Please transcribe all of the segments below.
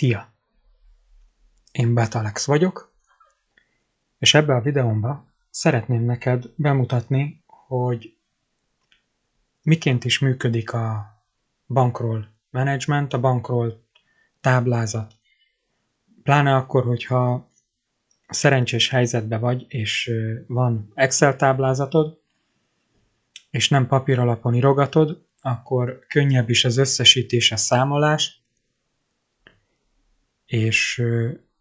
Szia! Én Bát Alex vagyok, és ebben a videómban szeretném neked bemutatni, hogy miként is működik a bankroll management, a bankroll táblázat. Pláne akkor, hogyha szerencsés helyzetben vagy, és van Excel táblázatod, és nem papír alapon írogatod, akkor könnyebb is az összesítés, a számolás, és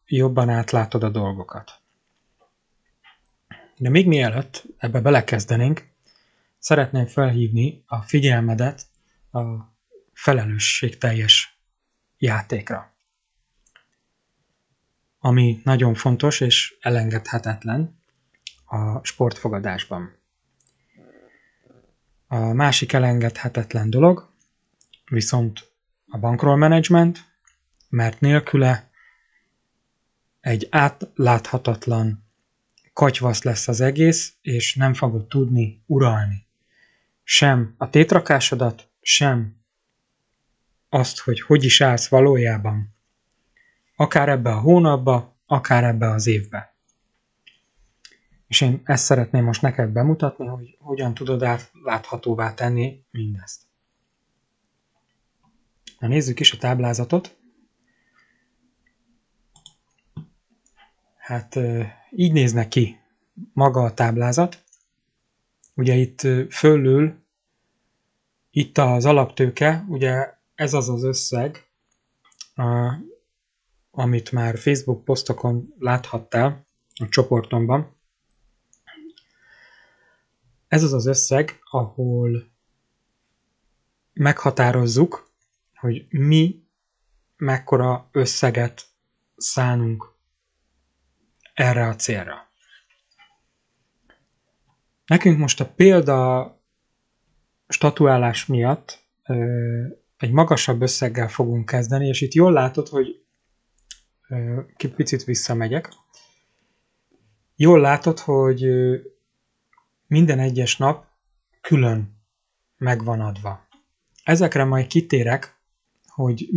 jobban átlátod a dolgokat. De még mielőtt ebbe belekezdenénk, szeretném felhívni a figyelmedet a felelősségteljes játékra, ami nagyon fontos és elengedhetetlen a sportfogadásban. A másik elengedhetetlen dolog viszont a bankroll management, mert nélküle egy átláthatatlan katyvasz lesz az egész, és nem fogod tudni uralni sem a tétrakásodat, sem azt, hogy is állsz valójában, akár ebbe a hónapba, akár ebbe az évbe. És én ezt szeretném most neked bemutatni, hogy hogyan tudod átláthatóvá tenni mindezt. Na, nézzük is a táblázatot. Hát így néznek ki maga a táblázat. Ugye itt fölül, itt az alaptőke, ugye ez az az összeg, amit már Facebook posztokon láthattál a csoportomban. Ez az az összeg, ahol meghatározzuk, hogy mi mekkora összeget szánunk erre a célra. Nekünk most a példa statuálás miatt egy magasabb összeggel fogunk kezdeni, és itt jól látod, hogy picit visszamegyek. Jól látod, hogy minden egyes nap külön meg van adva. Ezekre majd kitérek, hogy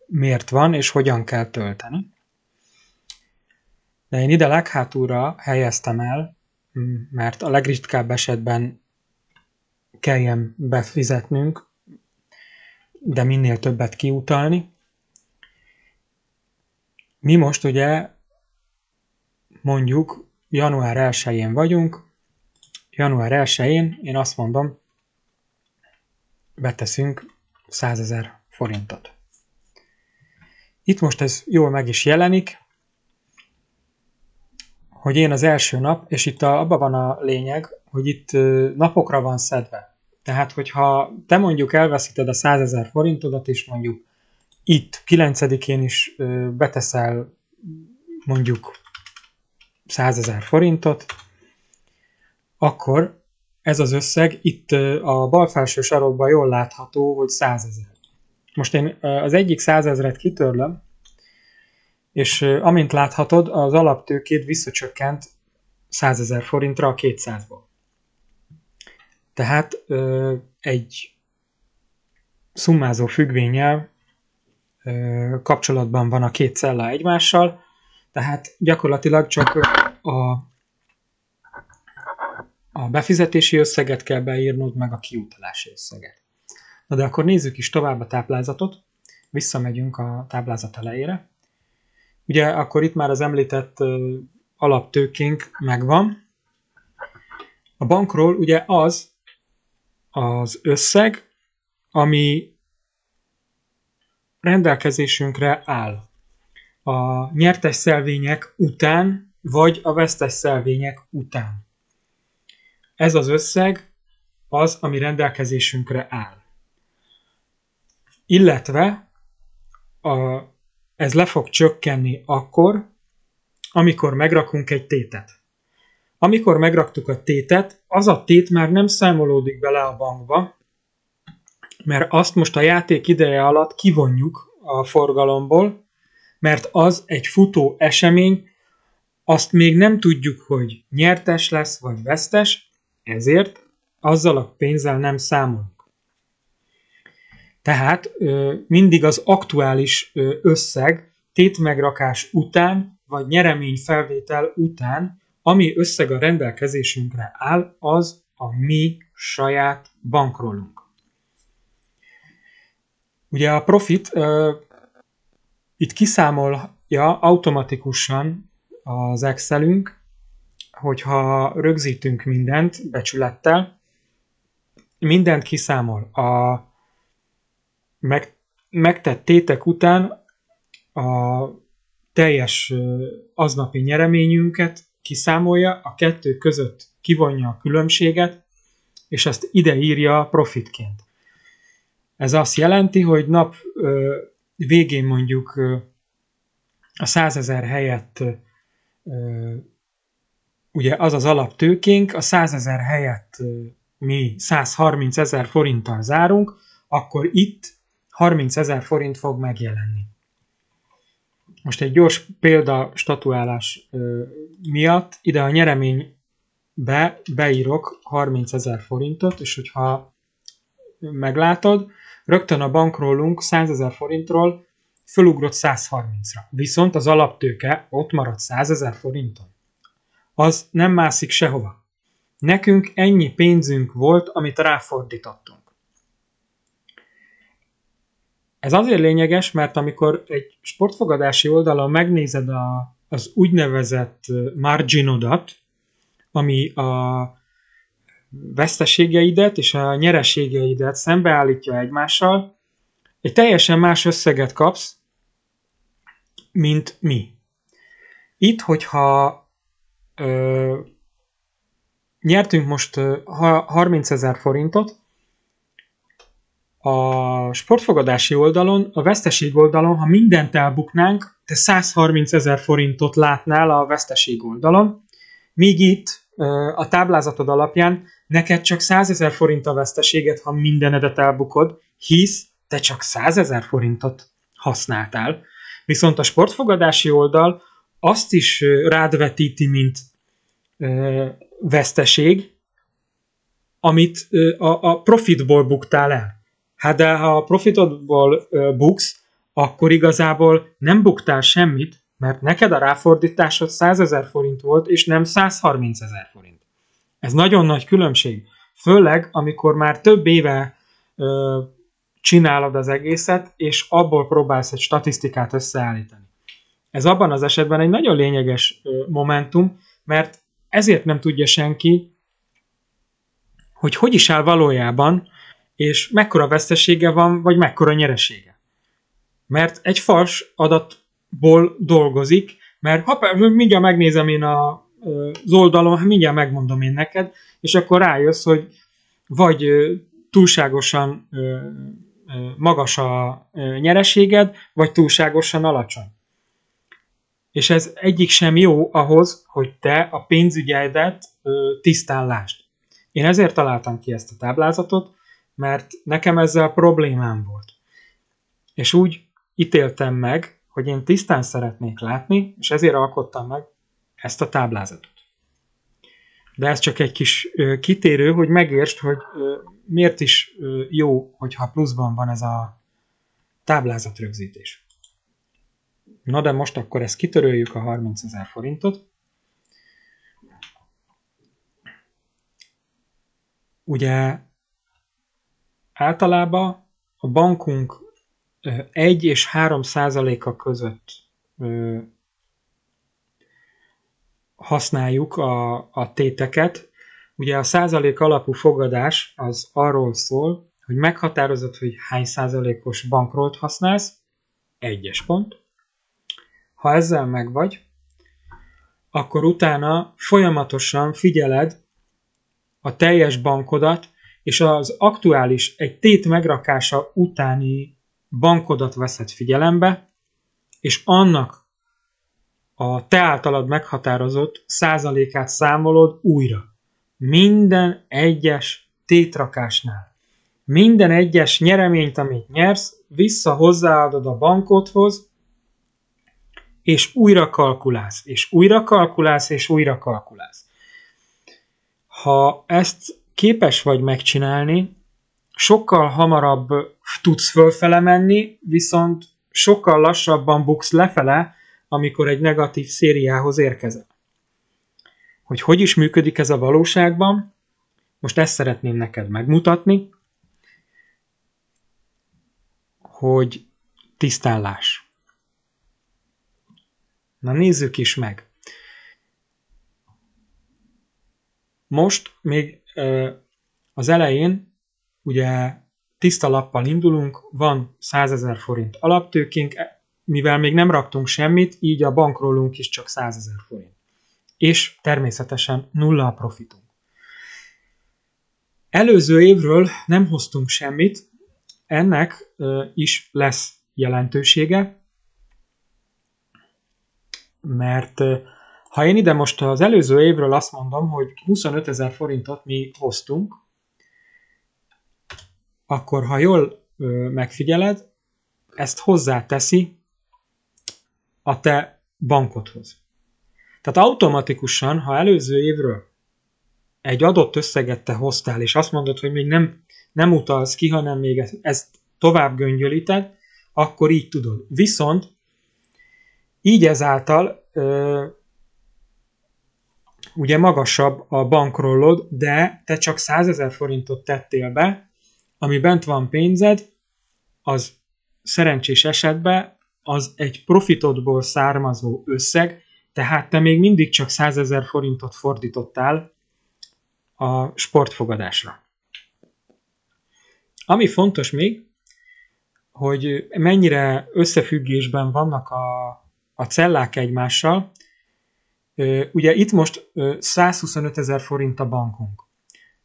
miért van, és hogyan kell tölteni. De én ide leghátulra helyeztem el, mert a legritkább esetben kelljen befizetnünk, de minél többet kiutalni. Mi most ugye mondjuk január 1-én vagyunk, január 1-én én azt mondom, beteszünk 100 000 forintot. Itt most ez jól meg is jelenik, hogy én az első nap, és itt abban van a lényeg, hogy itt napokra van szedve. Tehát, hogyha te mondjuk elveszíted a 100 000 forintodat, és mondjuk itt 9-én is beteszel mondjuk 100 000 forintot, akkor ez az összeg itt a bal felső sarokban jól látható, hogy 100 000. Most én az egyik 100 000-et kitörlöm, és amint láthatod, az alaptőkéd visszacsökkent 100 000 forintra a 200-ból. Tehát egy szummázó függvénnyel kapcsolatban van a két cella egymással, tehát gyakorlatilag csak a befizetési összeget kell beírnod, meg a kiutalási összeget. Na de akkor nézzük is tovább a táblázatot, visszamegyünk a táblázat elejére. Ugye akkor itt már az említett alaptőkénk megvan. A bankról ugye az összeg, ami rendelkezésünkre áll a nyertes szelvények után, vagy a vesztes szelvények után. Ez az összeg az, ami rendelkezésünkre áll. Illetve ez le fog csökkenni akkor, amikor megrakunk egy tétet. Amikor megraktuk a tétet, az a tét már nem számolódik bele a bankba, mert azt most a játék ideje alatt kivonjuk a forgalomból, mert az egy futó esemény, azt még nem tudjuk, hogy nyertes lesz vagy vesztes, ezért azzal a pénzzel nem számolunk. Tehát mindig az aktuális összeg tétmegrakás után, vagy nyereményfelvétel után, ami összeg a rendelkezésünkre áll, az a mi saját bankrollunk. Ugye a profit itt kiszámolja automatikusan az Excelünk, hogyha rögzítünk mindent becsülettel, mindent kiszámol. A megtett tétek után a teljes aznapi nyereményünket kiszámolja, a kettő között kivonja a különbséget, és ezt ide írja profitként. Ez azt jelenti, hogy nap végén mondjuk a 100 000 helyett, ugye az az alaptőkénk, a 100 000 helyett mi 130 000 forinttal zárunk, akkor itt 30 000 forint fog megjelenni. Most egy gyors példa statuálás miatt ide a nyereménybe beírok 30 000 forintot, és hogyha meglátod, rögtön a bankrollunk 100 000 forintról fölugrott 130-ra. Viszont az alaptőke ott maradt 100 000 forinton. Az nem mászik sehova. Nekünk ennyi pénzünk volt, amit ráfordítottunk. Ez azért lényeges, mert amikor egy sportfogadási oldalon megnézed az úgynevezett marginodat, ami a veszteségeidet és a nyereségeidet szembeállítja egymással, egy teljesen más összeget kapsz, mint mi. Itt, hogyha nyertünk most 30 000 forintot, a sportfogadási oldalon, a veszteség oldalon, ha mindent elbuknánk, te 130 000 forintot látnál a veszteség oldalon, míg itt a táblázatod alapján neked csak 100 000 forint a veszteséget, ha mindenedet elbukod, hisz te csak 100 000 forintot használtál. Viszont a sportfogadási oldal azt is rád vetíti, mint veszteség, amit a profitból buktál el. Hát de ha a profitodból buksz, akkor igazából nem buktál semmit, mert neked a ráfordításod 100 000 forint volt, és nem 130 000 forint. Ez nagyon nagy különbség. Főleg, amikor már több éve csinálod az egészet, és abból próbálsz egy statisztikát összeállítani. Ez abban az esetben egy nagyon lényeges momentum, mert ezért nem tudja senki, hogy is áll valójában, és mekkora vesztesége van, vagy mekkora nyeresége. Mert egy fals adatból dolgozik, mert mindjárt megnézem én az oldalon, mindjárt megmondom én neked, és akkor rájössz, hogy vagy túlságosan magas a nyereséged, vagy túlságosan alacsony. És ez egyik sem jó ahhoz, hogy te a pénzügyedet tisztán lásd. Én ezért találtam ki ezt a táblázatot, mert nekem ezzel problémám volt. És úgy ítéltem meg, hogy én tisztán szeretnék látni, és ezért alkottam meg ezt a táblázatot. De ez csak egy kis kitérő, hogy megértsd, hogy miért is jó, hogyha pluszban van ez a táblázatrögzítés. Na de most akkor ezt kitöröljük a 30 000 forintot. Ugye általában a bankunk 1 és 3% között használjuk a téteket. Ugye a százalék alapú fogadás az arról szól, hogy meghatározod, hogy hány százalékos bankrollt használsz, 1-es pont. Ha ezzel megvagy, akkor utána folyamatosan figyeled a teljes bankodat, és az aktuális egy tét megrakása utáni bankodat veszed figyelembe, és annak a te általad meghatározott százalékát számolod újra. Minden egyes tétrakásnál. Minden egyes nyereményt, amit nyersz, vissza hozzáadod a bankodhoz, és újra kalkulálsz, és újra kalkulálsz, és újra kalkulálsz. Ha ezt képes vagy megcsinálni, sokkal hamarabb tudsz fölfele menni, viszont sokkal lassabban buksz lefele, amikor egy negatív szériához érkezel. Hogy is működik ez a valóságban, most ezt szeretném neked megmutatni, hogy tisztán láss. Na nézzük is meg. Most még az elején ugye tiszta lappal indulunk, van 100 000 forint alaptőkénk, mivel még nem raktunk semmit, így a bankrólunk is csak 100 000 forint. És természetesen nulla a profitunk. Előző évről nem hoztunk semmit, ennek is lesz jelentősége, mert ha én ide most az előző évről azt mondom, hogy 25 000 forintot mi hoztunk, akkor ha jól megfigyeled, ezt hozzáteszi a te bankodhoz. Tehát automatikusan, ha előző évről egy adott összeget te hoztál, és azt mondod, hogy még nem utalsz ki, hanem még ezt tovább göngyölíted, akkor így tudod. Viszont így ezáltal ugye magasabb a bankrollod, de te csak 100 000 forintot tettél be, ami bent van pénzed, az szerencsés esetben az egy profitodból származó összeg, tehát te még mindig csak 100 000 forintot fordítottál a sportfogadásra. Ami fontos még, hogy mennyire összefüggésben vannak a cellák egymással. Ugye itt most 125 000 forint a bankunk.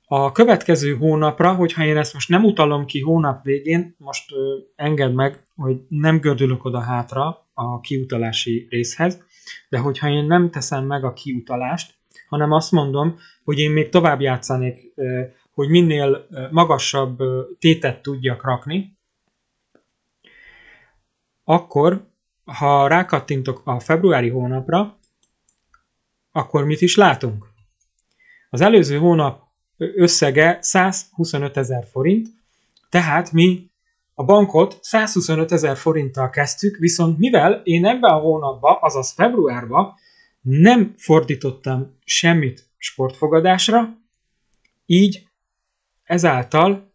A következő hónapra, hogyha én ezt most nem utalom ki hónap végén, most engedd meg, hogy nem gördülök oda hátra a kiutalási részhez, de hogyha én nem teszem meg a kiutalást, hanem azt mondom, hogy én még tovább játszanék, hogy minél magasabb tétet tudjak rakni, akkor, ha rákattintok a februári hónapra, akkor mit is látunk? Az előző hónap összege 125 000 forint, tehát mi a bankot 125 000 forinttal kezdtük, viszont mivel én ebben a hónapban, azaz februárban nem fordítottam semmit sportfogadásra, így ezáltal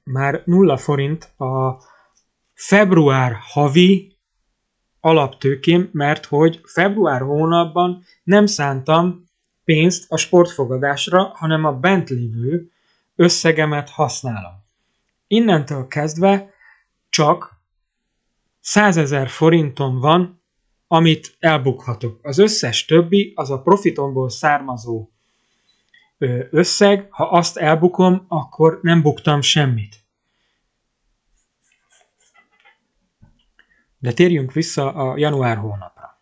már 0 forint a február havi alaptőkém, mert hogy február hónapban nem szántam pénzt a sportfogadásra, hanem a bent lévő összegemet használom. Innentől kezdve csak 100 000 forintom van, amit elbukhatok. Az összes többi az a profitomból származó összeg, ha azt elbukom, akkor nem buktam semmit. De térjünk vissza a január hónapra.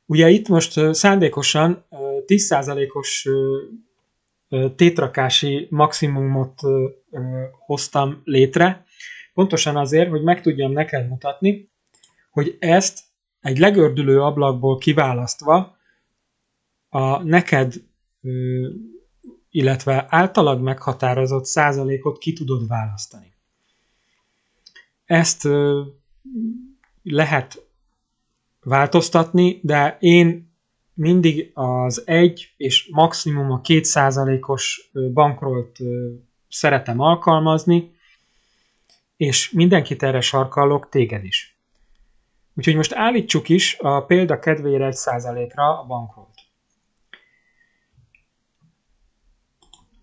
Ugye itt most szándékosan 10%-os tétrakási maximumot hoztam létre, pontosan azért, hogy meg tudjam neked mutatni, hogy ezt egy legördülő ablakból kiválasztva a neked, illetve általad meghatározott százalékot ki tudod választani. Ezt lehet változtatni, de én mindig az 1 és maximum a 2%-os bankrollt szeretem alkalmazni, és mindenkit erre sarkallok, téged is. Úgyhogy most állítsuk is a példa kedvére 1%-ra a bankrollt.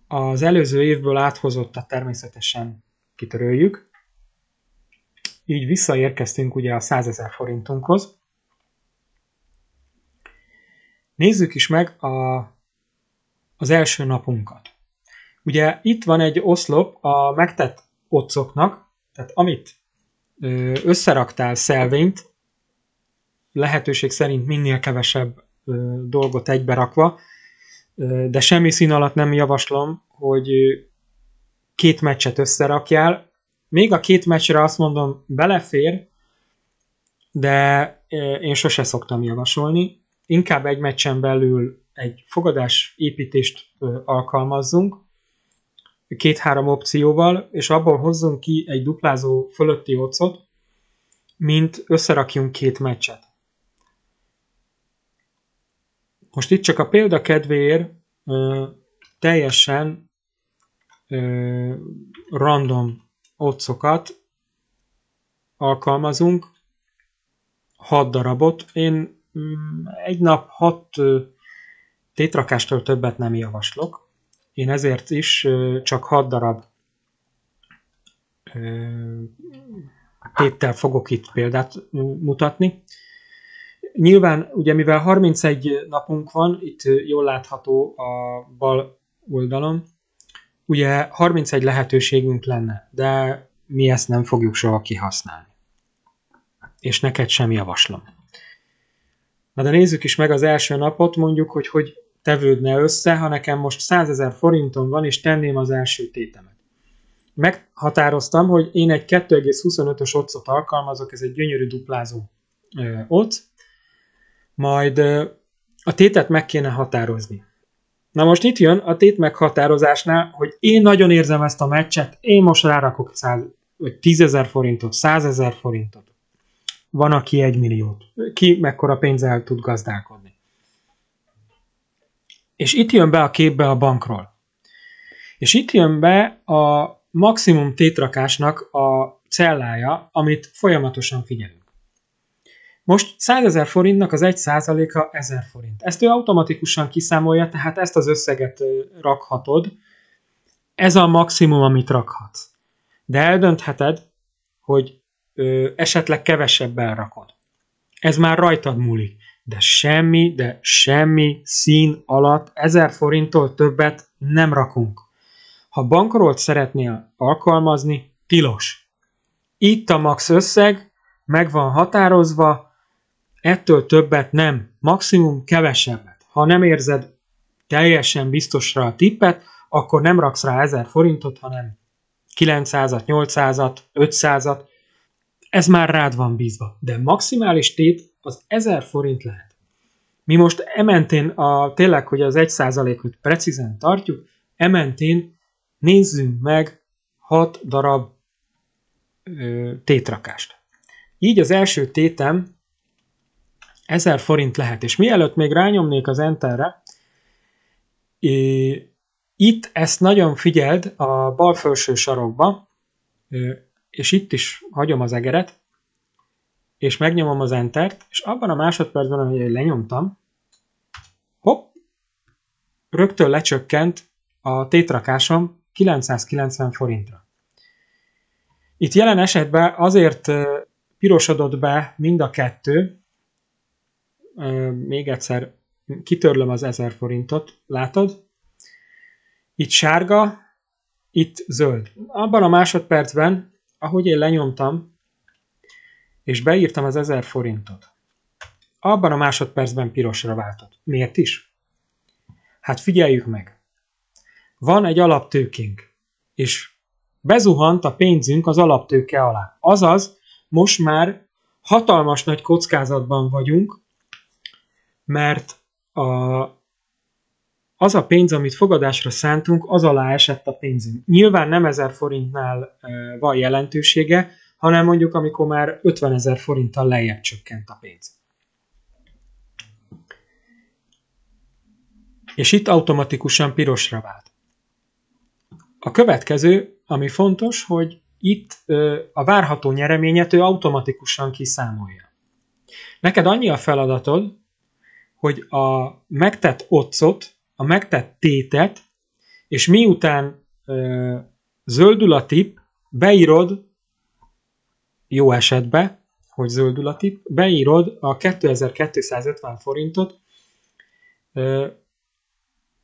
Az előző évből áthozottat természetesen kitöröljük. Így visszaérkeztünk ugye a 100 000 forintunkhoz. Nézzük is meg az első napunkat. Ugye itt van egy oszlop a megtett occoknak, tehát amit összeraktál szelvényt, lehetőség szerint minél kevesebb dolgot egyberakva, de semmi szín alatt nem javaslom, hogy 2 meccset összerakjál. Még a 2 meccsre azt mondom, belefér, de én sose szoktam javasolni. Inkább egy meccsen belül egy fogadás építést alkalmazzunk, 2-3 opcióval, és abból hozzunk ki egy duplázó fölötti oddszot, mint összerakjunk 2 meccset. Most itt csak a példa kedvéért teljesen random oddsokat alkalmazunk, 6 darabot. Én egy nap 6 tétrakástól többet nem javaslok. Én ezért is csak 6 darab téttel fogok itt példát mutatni. Nyilván, ugye mivel 31 napunk van, itt jól látható a bal oldalon, ugye 31 lehetőségünk lenne, de mi ezt nem fogjuk soha kihasználni. És neked sem javaslom. Na de nézzük is meg az első napot, mondjuk, hogy tevődne össze, ha nekem most 100 000 forintom van, és tenném az első tétemet. Meghatároztam, hogy én egy 2,25-ös oddszot alkalmazok, ez egy gyönyörű duplázó odds, majd a tétet meg kéne határozni. Na most itt jön a tét meghatározásnál, hogy én nagyon érzem ezt a meccset, én most rárakok 10 000 forintot, 100 000 forintot. Van, aki 1 milliót. Ki mekkora pénzzel tud gazdálkodni. És itt jön be a képbe a bankról. És itt jön be a maximum tétrakásnak a cellája, amit folyamatosan figyelünk. Most 100 000 forintnak az 1%-a 1000 forint. Ezt ő automatikusan kiszámolja, tehát ezt az összeget rakhatod. Ez a maximum, amit rakhatsz. De eldöntheted, hogy esetleg kevesebben rakod. Ez már rajtad múlik. De semmi szín alatt 1000 forinttól többet nem rakunk. Ha bankrolt szeretnél alkalmazni, tilos. Itt a max összeg, meg van határozva, ettől többet nem, maximum kevesebbet. Ha nem érzed teljesen biztosra a tippet, akkor nem raksz rá 1000 forintot, hanem 900-at, 800-at, 500-at. Ez már rád van bízva. De maximális tét az 1000 forint lehet. Mi most ementén, tényleg, hogy az 1%-ot precízen tartjuk, ementén nézzünk meg 6 darab tétrakást. Így az első tétem 1000 forint lehet, és mielőtt még rányomnék az Enterre, itt ezt nagyon figyeld a bal felső sarokba, és itt is hagyom az egeret, és megnyomom az Entert, és abban a másodpercben, ahogy lenyomtam, hopp, rögtön lecsökkent a tétrakásom 990 forintra. Itt jelen esetben azért pirosodott be mind a kettő, még egyszer kitörlöm az 1000 forintot, látod? Itt sárga, itt zöld. Abban a másodpercben, ahogy én lenyomtam, és beírtam az 1000 forintot, abban a másodpercben pirosra váltott. Miért is? Hát figyeljük meg. Van egy alaptőkénk, és bezuhant a pénzünk az alaptőke alá. Azaz, most már hatalmas nagy kockázatban vagyunk, mert az a pénz, amit fogadásra szántunk, az alá esett a pénzünk. Nyilván nem 1000 forintnál van jelentősége, hanem mondjuk, amikor már 50 000 forinttal lejjebb csökkent a pénz. És itt automatikusan pirosra vált. A következő, ami fontos, hogy itt a várható nyereményet ő automatikusan kiszámolja. Neked annyi a feladatod, hogy a megtett oddszot, a megtett tétet, és miután zöldül a tipp, beírod, jó esetben, hogy zöldül a tipp, beírod a 2250 forintot,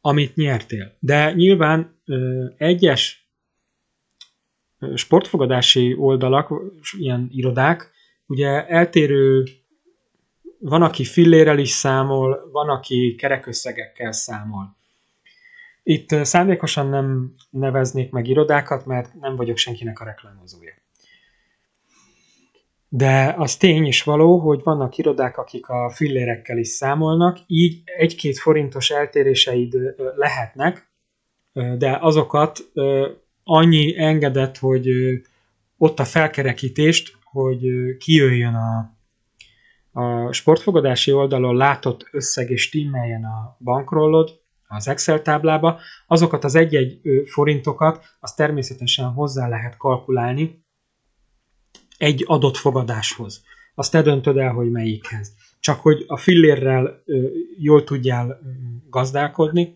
amit nyertél. De nyilván egyes sportfogadási oldalak, ilyen irodák, ugye eltérő, van, aki fillérrel is számol, van, aki kerekösszegekkel számol. Itt szándékosan nem neveznék meg irodákat, mert nem vagyok senkinek a reklámozója. De az tény is való, hogy vannak irodák, akik a fillérekkel is számolnak, így 1-2 forintos eltéréseid lehetnek, de azokat annyi engedett, hogy ott a felkerekítést, hogy kijöjjön a sportfogadási oldalon látott összeg és stimmeljen a bankrollod az Excel táblába, azokat az egy-egy forintokat, azt természetesen hozzá lehet kalkulálni egy adott fogadáshoz. Azt te döntöd el, hogy melyikhez. Csak hogy a fillérrel jól tudjál gazdálkodni,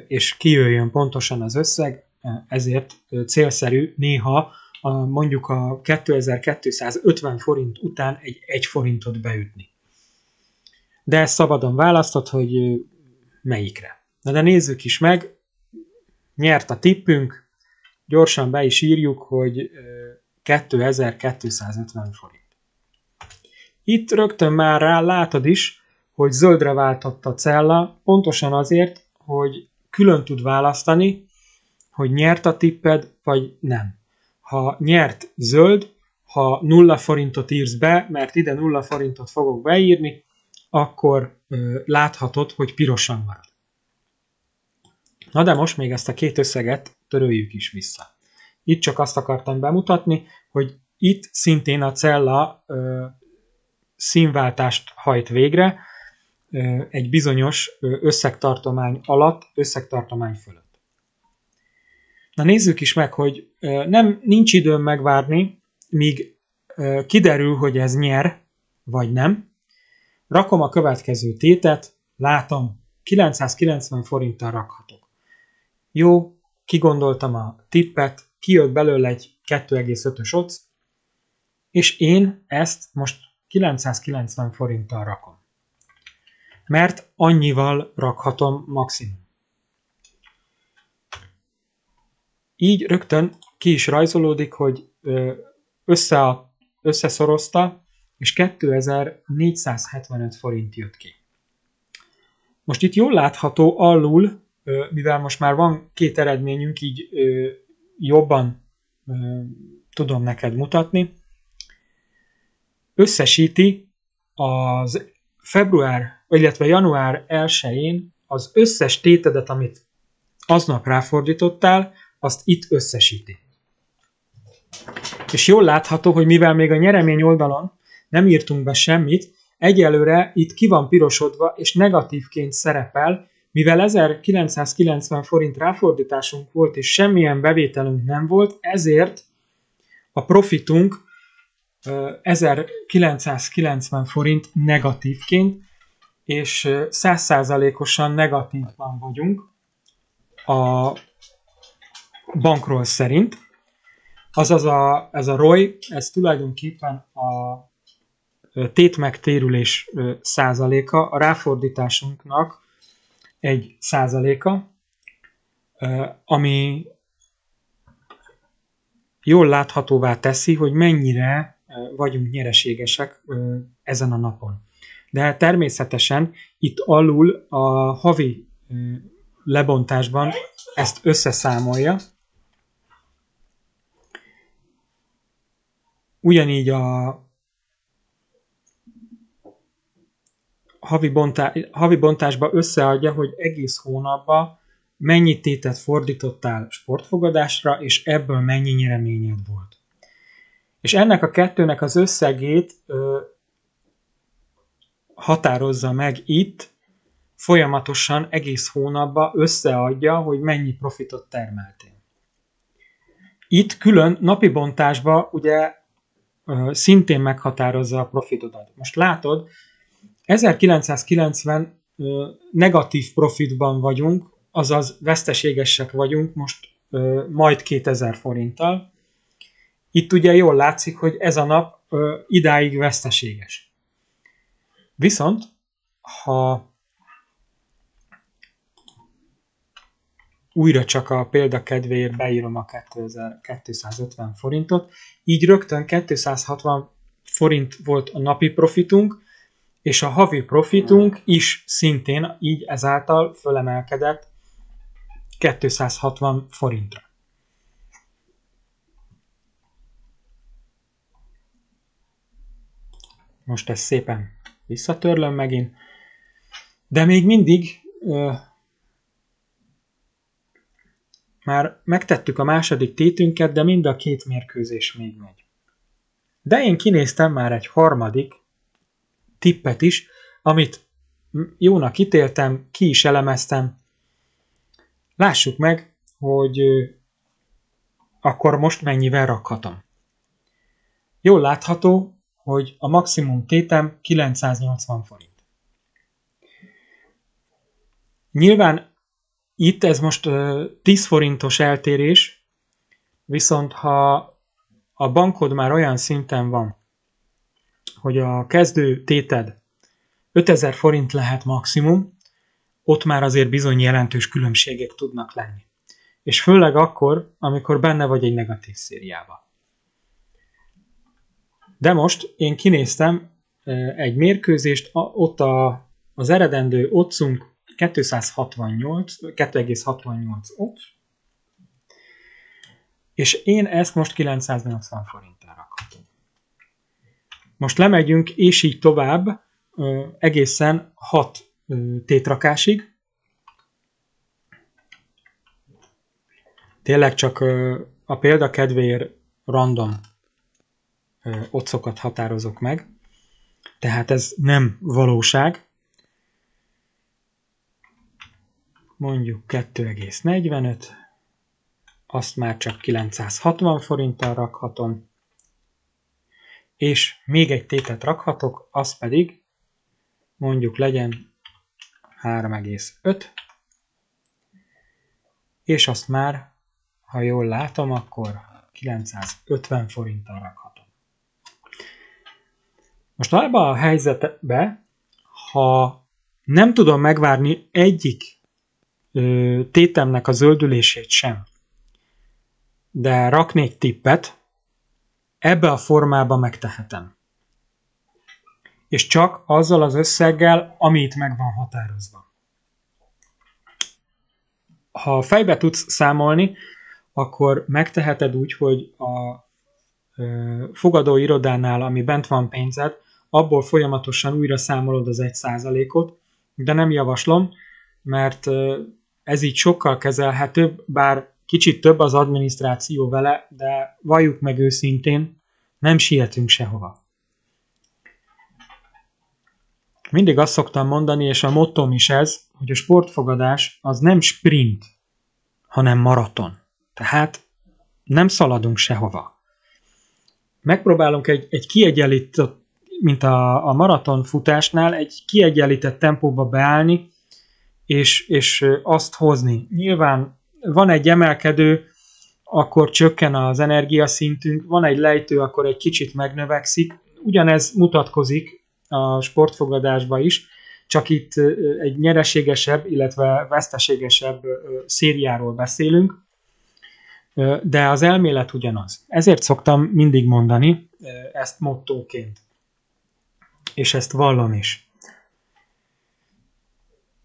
és kijöjjön pontosan az összeg, ezért célszerű néha mondjuk a 2250 forint után egy 1 forintot beütni. De ezt szabadon választod, hogy melyikre. Na de nézzük is meg, nyert a tippünk, gyorsan be is írjuk, hogy 2250 forint. Itt rögtön már rá látod is, hogy zöldre váltott a cella, pontosan azért, hogy külön tud választani, hogy nyert a tipped, vagy nem. Ha nyert, zöld, ha 0 forintot írsz be, mert ide 0 forintot fogok beírni, akkor láthatod, hogy pirosan marad. Na de most még ezt a két összeget töröljük is vissza. Itt csak azt akartam bemutatni, hogy itt szintén a cella színváltást hajt végre egy bizonyos összegtartomány alatt, összegtartomány fölött. Na nézzük is meg, hogy nincs időm megvárni, míg kiderül, hogy ez nyer, vagy nem. Rakom a következő tétet, látom, 990 forinttal rakhatok. Jó, kigondoltam a tippet, kijött belőle egy 2,5-ös oc, és én ezt most 990 forinttal rakom. Mert annyival rakhatom maximum. Így rögtön ki is rajzolódik, hogy összeszorozta, és 2475 forint jött ki. Most itt jól látható alul, mivel most már van két eredményünk, így jobban tudom neked mutatni, összesíti az február, illetve január 1-én az összes tétedet, amit aznap ráfordítottál, azt itt összesíti. És jól látható, hogy mivel még a nyeremény oldalon nem írtunk be semmit, egyelőre itt ki van pirosodva, és negatívként szerepel, mivel 1990 forint ráfordításunk volt, és semmilyen bevételünk nem volt, ezért a profitunk 1990 forint negatívként, és 100%-osan negatívban vagyunk a bankról szerint. Azaz ez a ROI, ez tulajdonképpen a tétmegtérülés százaléka, a ráfordításunknak egy százaléka, ami jól láthatóvá teszi, hogy mennyire vagyunk nyereségesek ezen a napon. De természetesen itt alul a havi lebontásban ezt összeszámolja. Ugyanígy a havi bontásba összeadja, hogy egész hónapban mennyi tétet fordítottál sportfogadásra, és ebből mennyi nyereményed volt. És ennek a kettőnek az összegét határozza meg itt, folyamatosan egész hónapban összeadja, hogy mennyi profitot termeltél. Itt külön napi bontásban ugye szintén meghatározza a profitodat. Most látod, 1990 negatív profitban vagyunk, azaz veszteségesek vagyunk most majd 2000 forinttal. Itt ugye jól látszik, hogy ez a nap idáig veszteséges. Viszont, ha újra csak a példa kedvéért beírom a 2250 forintot, így rögtön 260 forint volt a napi profitunk, és a havi profitunk is szintén így ezáltal fölemelkedett 260 forintra. Most ezt szépen visszatörlöm megint, de még mindig már megtettük a második tétünket, de mind a 2 mérkőzés még megy. De én kinéztem már egy harmadik tippet is, amit jónak ítéltem, ki is elemeztem. Lássuk meg, hogy akkor most mennyivel rakhatom. Jól látható, hogy a maximum tétem 980 forint. Nyilván itt ez most 10 forintos eltérés, viszont ha a bankod már olyan szinten van, hogy a kezdő téted 5000 forint lehet maximum, ott már azért bizony jelentős különbségek tudnak lenni. És főleg akkor, amikor benne vagy egy negatív szériába. De most én kinéztem egy mérkőzést, ott az eredendő oddsunk 2,68 ott, és én ezt most 980 forinttal rakhatom. Most lemegyünk, és így tovább, egészen 6 tétrakásig. Tényleg csak a példa kedvéért random oddsokat határozok meg, tehát ez nem valóság. Mondjuk 2,45, azt már csak 960 forinttal rakhatom, és még egy tétet rakhatok, az pedig mondjuk legyen 3,5, és azt már, ha jól látom, akkor 950 forinttal rakhatom. Most abban a helyzetben, ha nem tudom megvárni egyik tétemnek a zöldülését sem, de raknék tippet, ebbe a formában megtehetem. És csak azzal az összeggel, ami itt meg van határozva. Ha fejbe tudsz számolni, akkor megteheted úgy, hogy a fogadó irodánál, ami bent van pénzed, abból folyamatosan újra számolod az 1%-ot, de nem javaslom, mert ez így sokkal kezelhetőbb, bár kicsit több az adminisztráció vele, de valljuk meg őszintén, nem sietünk sehova. Mindig azt szoktam mondani, és a mottom is ez, hogy a sportfogadás az nem sprint, hanem maraton. Tehát nem szaladunk sehova. Megpróbálunk egy kiegyenlített, mint a maraton futásnál, egy kiegyenlített tempóba beállni, és azt hozni. Nyilván van egy emelkedő, akkor csökken az energiaszintünk, van egy lejtő, akkor egy kicsit megnövekszik. Ugyanez mutatkozik a sportfogadásban is, csak itt egy nyereségesebb, illetve veszteségesebb szériáról beszélünk, de az elmélet ugyanaz. Ezért szoktam mindig mondani ezt mottóként, és ezt vallom is.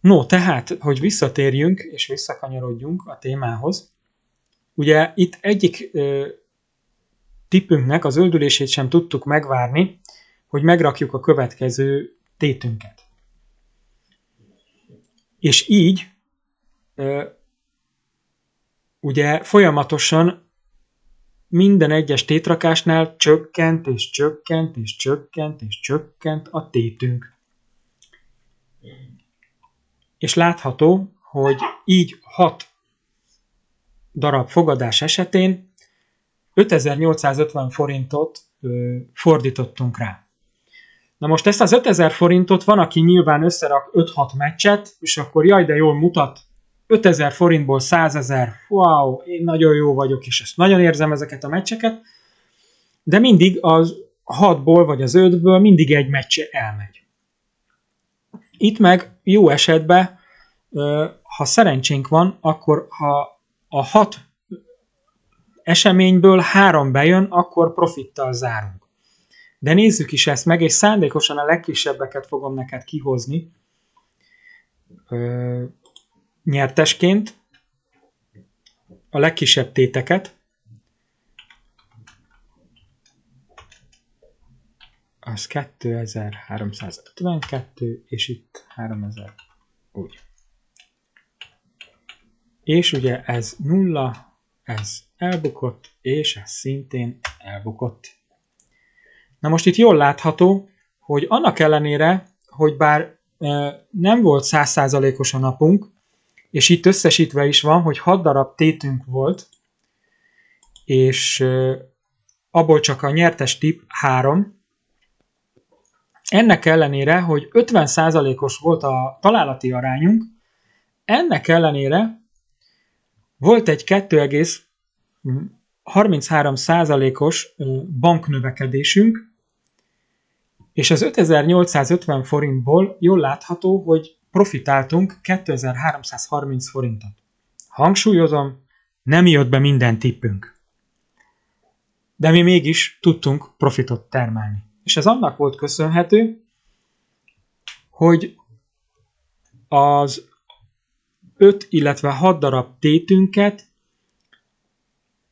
No, tehát, hogy visszatérjünk és visszakanyarodjunk a témához, ugye itt egyik tippünknek az öldülését sem tudtuk megvárni, hogy megrakjuk a következő tétünket. És így ugye folyamatosan minden egyes tétrakásnál csökkent és csökkent és csökkent és csökkent a tétünk. És látható, hogy így 6 darab fogadás esetén 5850 forintot fordítottunk rá. Na most ezt az 5000 forintot van, aki nyilván összerak 5-6 meccset, és akkor jaj, de jól mutat, 5000 forintból 100 000, wow, én nagyon jó vagyok, és ezt nagyon érzem ezeket a meccseket, de mindig az 6-ból vagy az 5-ből mindig egy meccse elmegy. Itt meg jó esetben, ha szerencsénk van, akkor ha a 6 eseményből 3 bejön, akkor profittal zárunk. De nézzük is ezt meg, és szándékosan a legkisebbeket fogom neked kihozni nyertesként, a legkisebb téteket. Az 2352, és itt 3000. Úgy. és ugye ez 0, ez elbukott, és ez szintén elbukott. Na most itt jól látható, hogy annak ellenére, hogy bár nem volt 100%-os a napunk, és itt összesítve is van, hogy 6 darab tétünk volt, és abból csak a nyertes tipp 3. Ennek ellenére, hogy 50%-os volt a találati arányunk, ennek ellenére volt egy 2,33%-os banknövekedésünk, és az 5850 forintból jól látható, hogy profitáltunk 2330 forintot. Hangsúlyozom, nem jött be minden tippünk. De mi mégis tudtunk profitot termelni. És ez annak volt köszönhető, hogy az 5, illetve 6 darab tétünket,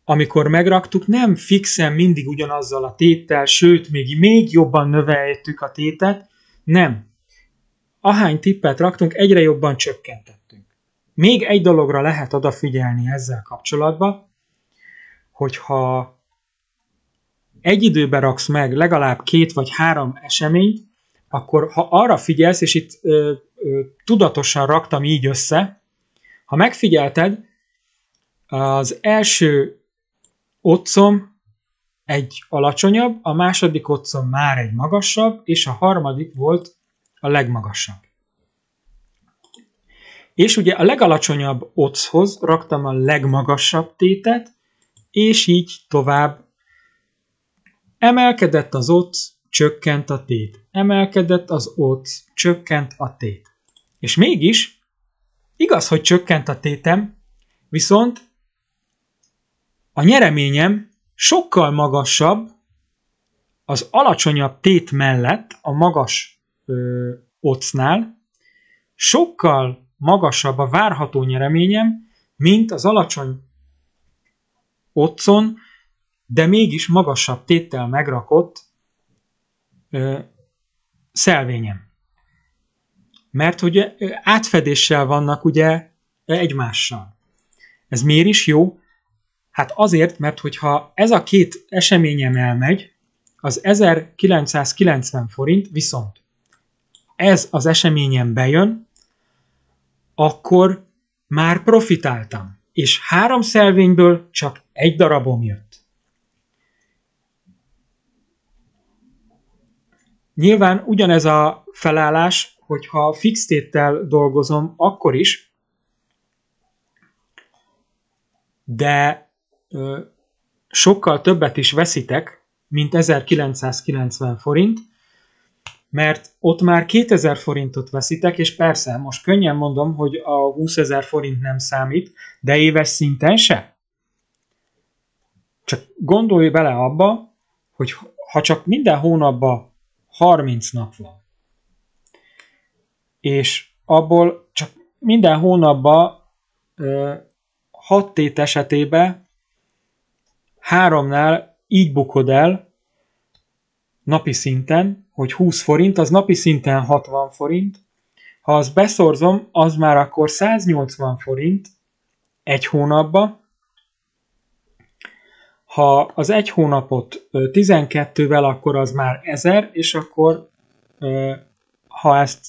amikor megraktuk, nem fixen mindig ugyanazzal a téttel, sőt, még jobban növeltük a tétet, nem. Ahány tippet raktunk, egyre jobban csökkentettünk. Még egy dologra lehet odafigyelni ezzel kapcsolatban, hogyha egy időben raksz meg legalább 2 vagy 3 eseményt, akkor ha arra figyelsz, és itt tudatosan raktam így össze, ha megfigyelted, az első oddszom egy alacsonyabb, a második oddszom már egy magasabb, és a harmadik volt a legmagasabb. És ugye a legalacsonyabb oddszhoz raktam a legmagasabb tétet, és így tovább. Emelkedett az odds, csökkent a tét. Emelkedett az odds, csökkent a tét. És mégis, igaz, hogy csökkent a tétem, viszont a nyereményem sokkal magasabb az alacsonyabb tét mellett, a magas oddsnál, sokkal magasabb a várható nyereményem, mint az alacsony oddszon, de mégis magasabb téttel megrakott szelvényem. Mert ugye átfedéssel vannak ugye egymással. Ez miért is jó? Hát azért, mert hogyha ez a két eseményem elmegy, az 1990 forint, viszont ez az eseményem bejön, akkor már profitáltam. És 3 szelvényből csak 1 darabom jött. Nyilván ugyanez a felállás, hogyha fix téttel dolgozom, akkor is, de sokkal többet is veszitek, mint 1990 forint, mert ott már 2000 forintot veszitek, és persze, most könnyen mondom, hogy a 20 000 forint nem számít, de éves szinten se. Csak gondolj bele abba, hogy ha csak minden hónapban 30 nap van, és abból csak minden hónapban 6 tét esetében 3-nál így bukod el napi szinten, hogy 20 forint, az napi szinten 60 forint. Ha azt beszorzom, az már akkor 180 forint egy hónapba. Ha az egy hónapot 12-vel, akkor az már 1000, és akkor ha ezt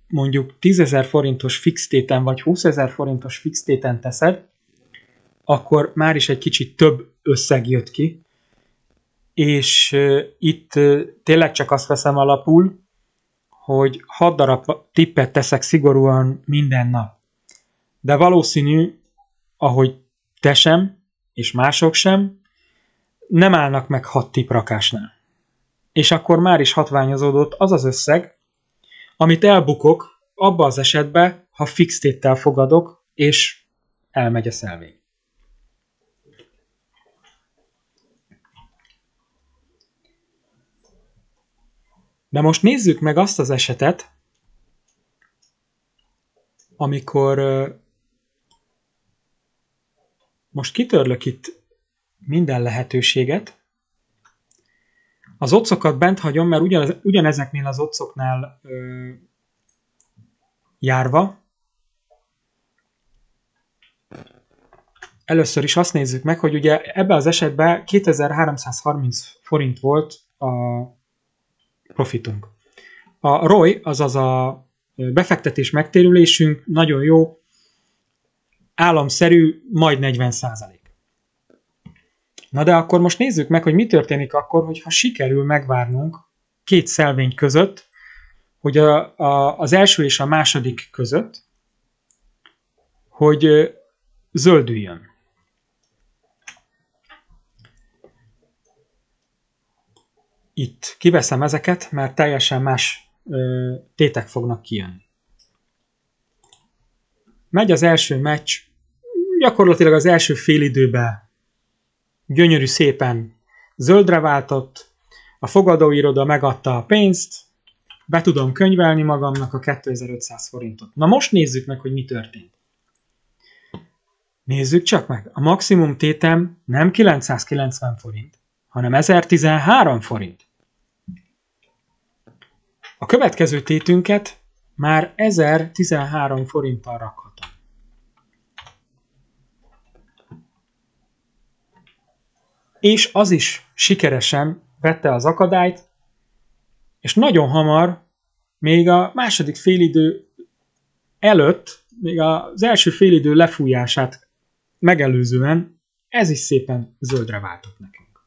mondjuk 10 000 forintos fix téten, vagy 20 000 forintos fix téten teszed, akkor már is egy kicsit több összeg jött ki. És itt tényleg csak azt veszem alapul, hogy 6 darab tippet teszek szigorúan minden nap. De valószínű, ahogy te sem, és mások sem, nem állnak meg 6 tipprakásnál. És akkor már is hatványozódott az az összeg, amit elbukok abba az esetben, ha fix téttel fogadok, és elmegy a szelvény. De most nézzük meg azt az esetet, amikor most kitörlök itt minden lehetőséget, az oddszokat bent hagyom, mert ugyanezeknél az oddszoknál járva, először is azt nézzük meg, hogy ugye ebben az esetben 2330 forint volt a profitunk. A ROI, azaz a befektetés megtérülésünk nagyon jó, államszerű, majd 40%. Na de akkor most nézzük meg, hogy mi történik akkor, hogyha sikerül megvárnunk két szelvény között, hogy az első és a második között, hogy zöldüljön. Itt kiveszem ezeket, mert teljesen más tétek fognak kijönni. Megy az első meccs, gyakorlatilag az első félidőben gyönyörű szépen zöldre váltott, a fogadóiroda megadta a pénzt, be tudom könyvelni magamnak a 2500 forintot. Na most nézzük meg, hogy mi történt. Nézzük csak meg, a maximum tétem nem 990 forint, hanem 1013 forint. A következő tétünket már 1013 forinttal rakhatom. És az is sikeresen vette az akadályt, és nagyon hamar, még a második félidő előtt, még az első félidő lefújását megelőzően, ez is szépen zöldre váltott nekünk.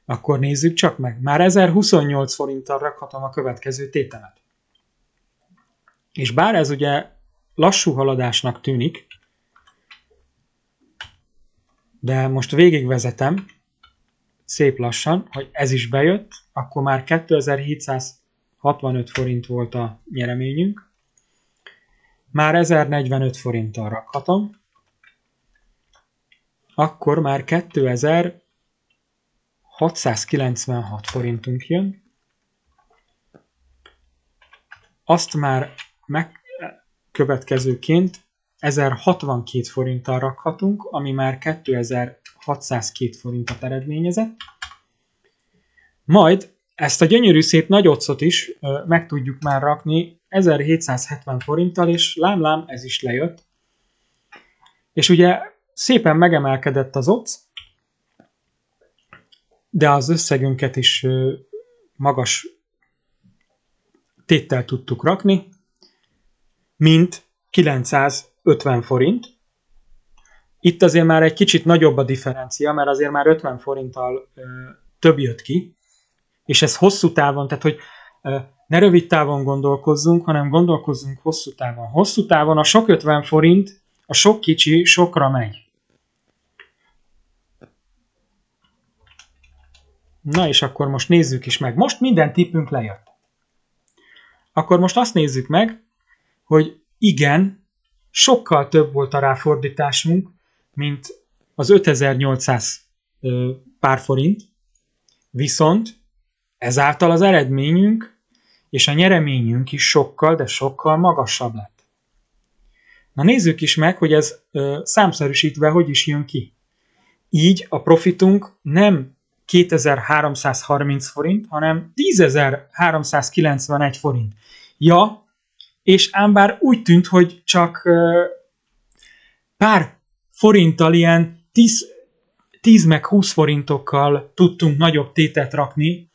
Akkor nézzük csak meg. Már 1028 forinttal rakhatom a következő tétemet. És bár ez ugye lassú haladásnak tűnik, de most végigvezetem szép lassan, hogy ez is bejött, akkor már 2765 forint volt a nyereményünk. Már 1045 forinttal rakhatom. Akkor már 2696 forintunk jön. Azt már következőként 1062 forinttal rakhatunk, ami már 2602 forintot eredményezett. Majd ezt a gyönyörű szép nagy occot is meg tudjuk már rakni 1770 forinttal, és lám ez is lejött. És ugye szépen megemelkedett az occ, de az összegünket is magas téttel tudtuk rakni, mint 950 forint. Itt azért már egy kicsit nagyobb a differencia, mert azért már 50 forinttal több jött ki, és ez hosszú távon, tehát hogy ne rövid távon gondolkozzunk, hanem gondolkozzunk hosszú távon. Hosszú távon a sok 50 forint, a sok kicsi sokra megy. Na és akkor most nézzük is meg. Most minden tippünk lejött. Akkor most azt nézzük meg, hogy igen, sokkal több volt a ráfordításunk, mint az 5800 pár forint, viszont ezáltal az eredményünk és a nyereményünk is sokkal, de sokkal magasabb lett. Na nézzük is meg, hogy ez számszerűsítve hogy is jön ki. Így a profitunk nem 2330 forint, hanem 10.391 forint. Ja, és ám bár úgy tűnt, hogy csak pár forinttal, ilyen 10 meg 20 forintokkal tudtunk nagyobb tétet rakni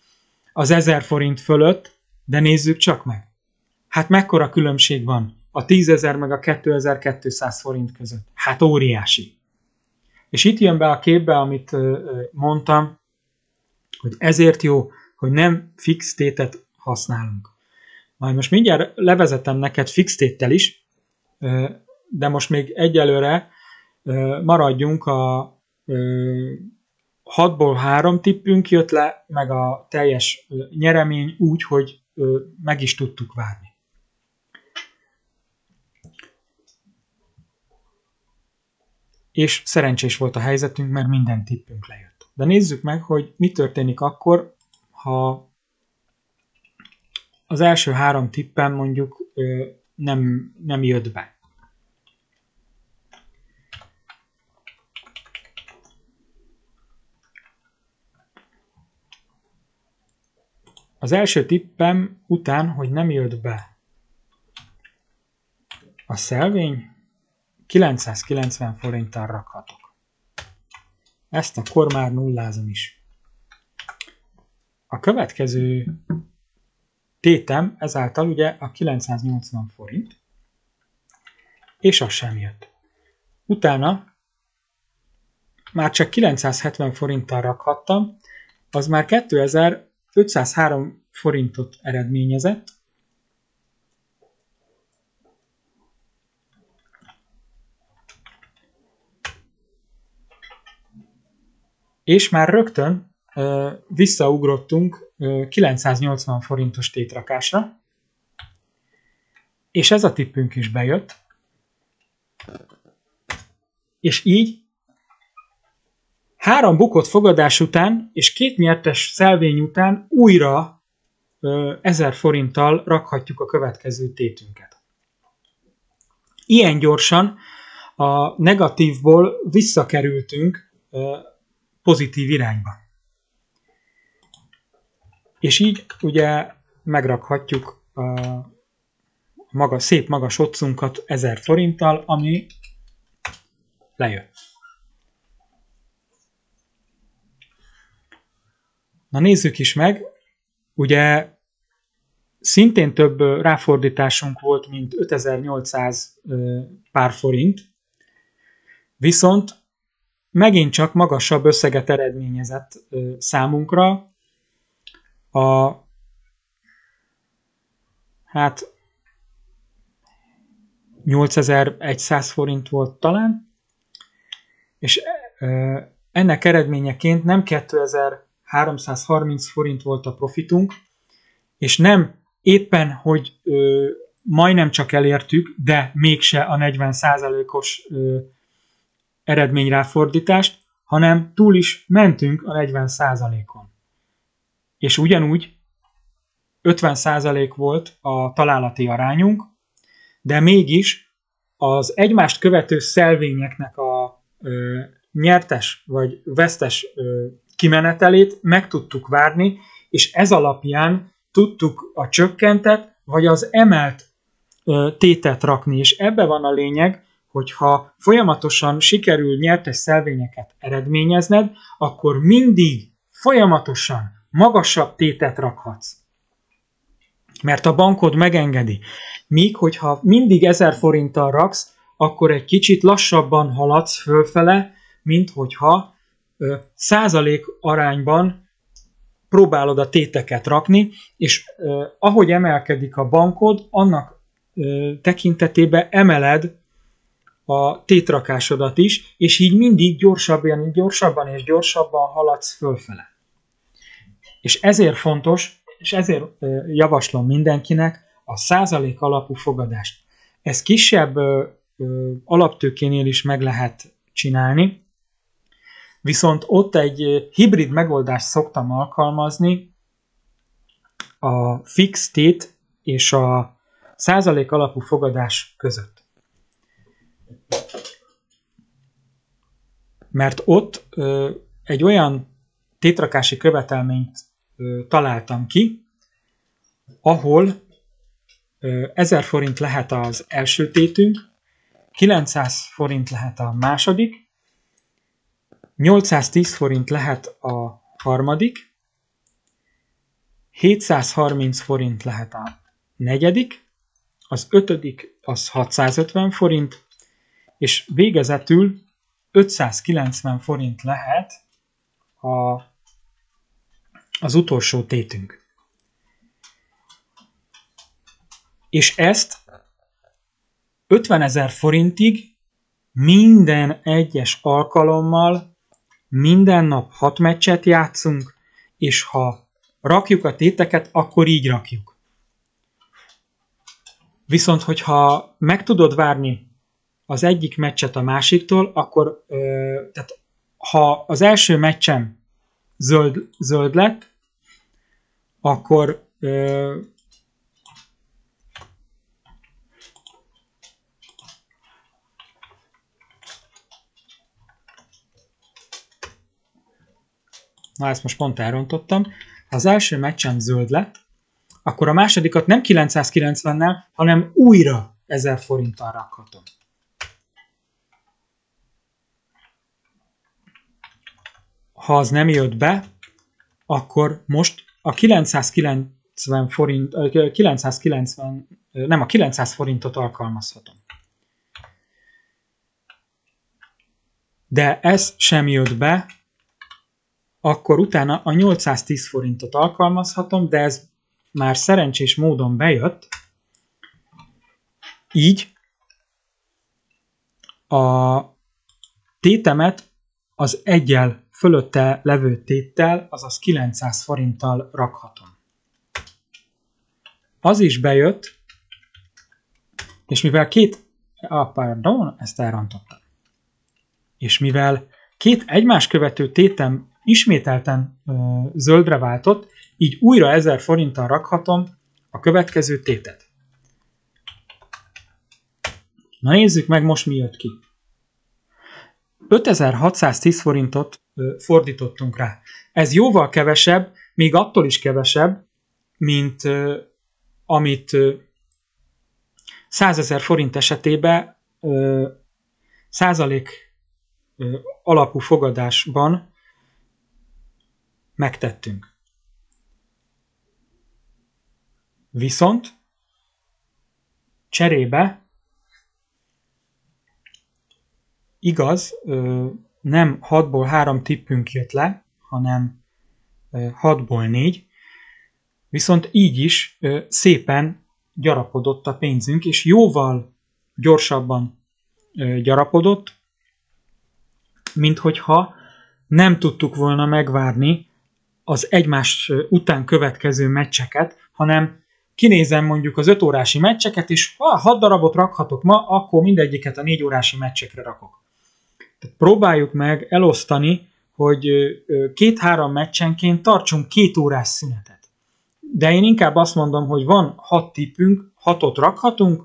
az 1000 forint fölött, de nézzük csak meg. Hát mekkora különbség van a 10.000 meg a 2200 forint között? Hát óriási. És itt jön be a képbe, amit mondtam, hogy ezért jó, hogy nem fix tétet használunk. Majd most mindjárt levezetem neked fix téttel is, de most még egyelőre maradjunk a 6-ból 3 tippünk jött le, meg a teljes nyeremény úgy, hogy meg is tudtuk várni. És szerencsés volt a helyzetünk, mert minden tippünk lejött. De nézzük meg, hogy mi történik akkor, ha az első 3 tippen mondjuk nem jött be. Az első tippem után, hogy nem jött be a szelvény, 990 forinttal rakhatok. Ezt akkor már nullázom is. A következő tétem ezáltal ugye a 980 forint, és az sem jött. Utána már csak 970 forinttal rakhattam, az már 2503 forintot eredményezett, és már rögtön visszaugrottunk 980 forintos tétrakásra, és ez a tippünk is bejött, és így 3 bukott fogadás után és 2 nyertes szelvény után újra 1000 forinttal rakhatjuk a következő tétünket. Ilyen gyorsan a negatívból visszakerültünk pozitív irányba. És így ugye megrakhatjuk a szép magas otcunkat 1000 forinttal, ami lejött. Na nézzük is meg, ugye szintén több ráfordításunk volt, mint 5800 pár forint, viszont megint csak magasabb összeget eredményezett számunkra. 8100 forint volt talán, és ennek eredményeként nem 2330 forint volt a profitunk, és nem éppen, hogy majdnem csak elértük, de mégse a 40%-os eredményráfordítást, hanem túl is mentünk a 40%-on. És ugyanúgy 50% volt a találati arányunk, de mégis az egymást követő szelvényeknek a nyertes vagy vesztes kimenetelét meg tudtuk várni, és ez alapján tudtuk a csökkentett vagy az emelt tétet rakni, és ebbe van a lényeg, hogyha folyamatosan sikerül nyertes szelvényeket eredményezned, akkor mindig folyamatosan magasabb tétet rakhatsz. Mert a bankod megengedi. Míg, hogyha mindig 1000 forinttal raksz, akkor egy kicsit lassabban haladsz fölfele, mint hogyha százalék arányban próbálod a téteket rakni, és ahogy emelkedik a bankod, annak tekintetében emeled a tétrakásodat is, és így mindig gyorsabban és gyorsabban haladsz fölfele. És ezért fontos, és ezért javaslom mindenkinek a százalék alapú fogadást. Ez kisebb alaptőkénél is meg lehet csinálni, viszont ott egy hibrid megoldást szoktam alkalmazni a fix tét és a százalék alapú fogadás között. Mert ott egy olyan tétrakási követelményt találtam ki, ahol 1000 forint lehet az első tétünk, 900 forint lehet a második, 810 forint lehet a harmadik, 730 forint lehet a negyedik, az ötödik az 650 forint, és végezetül 590 forint lehet az utolsó tétünk. És ezt 50 000 forintig minden egyes alkalommal minden nap 6 meccset játszunk, és ha rakjuk a téteket, akkor így rakjuk. Viszont, hogyha meg tudod várni az egyik meccset a másiktól, akkor tehát, ha az első meccsem zöld lett, akkor na ezt most pont elrontottam. Ha az első meccsem zöld lett, akkor a másodikat nem 990-nel, hanem újra 1000 forinttal rakhatom. ha az nem jött be, akkor most a 990 forint, nem, a 900 forintot alkalmazhatom. De ez sem jött be, akkor utána a 810 forintot alkalmazhatom, de ez már szerencsés módon bejött. Így a tétemet az eggyel fölötte levő téttel, azaz 900 forinttal rakhatom. Az is bejött, és mivel ezt elrontottam. És mivel két egymás követő tétem ismételten zöldre váltott, így újra 1000 forinttal rakhatom a következő tétet. Na nézzük meg most mi jött ki. 5610 forintot fordítottunk rá. Ez jóval kevesebb, még attól is kevesebb, mint amit 100 000 forint esetében százalék alapú fogadásban megtettünk. Viszont cserébe igaz, nem 6-ból 3 tippünk jött le, hanem 6-ból 4, viszont így is szépen gyarapodott a pénzünk, és jóval gyorsabban gyarapodott, mint hogyha nem tudtuk volna megvárni az egymás után következő meccseket, hanem kinézem mondjuk az 5 órási meccseket, és ha 6 darabot rakhatok ma, akkor mindegyiket a 4 órási meccsekre rakok. Tehát próbáljuk meg elosztani, hogy 2-3 meccsenként tartsunk 2 órás szünetet. De én inkább azt mondom, hogy van 6 tippünk, 6-ot rakhatunk,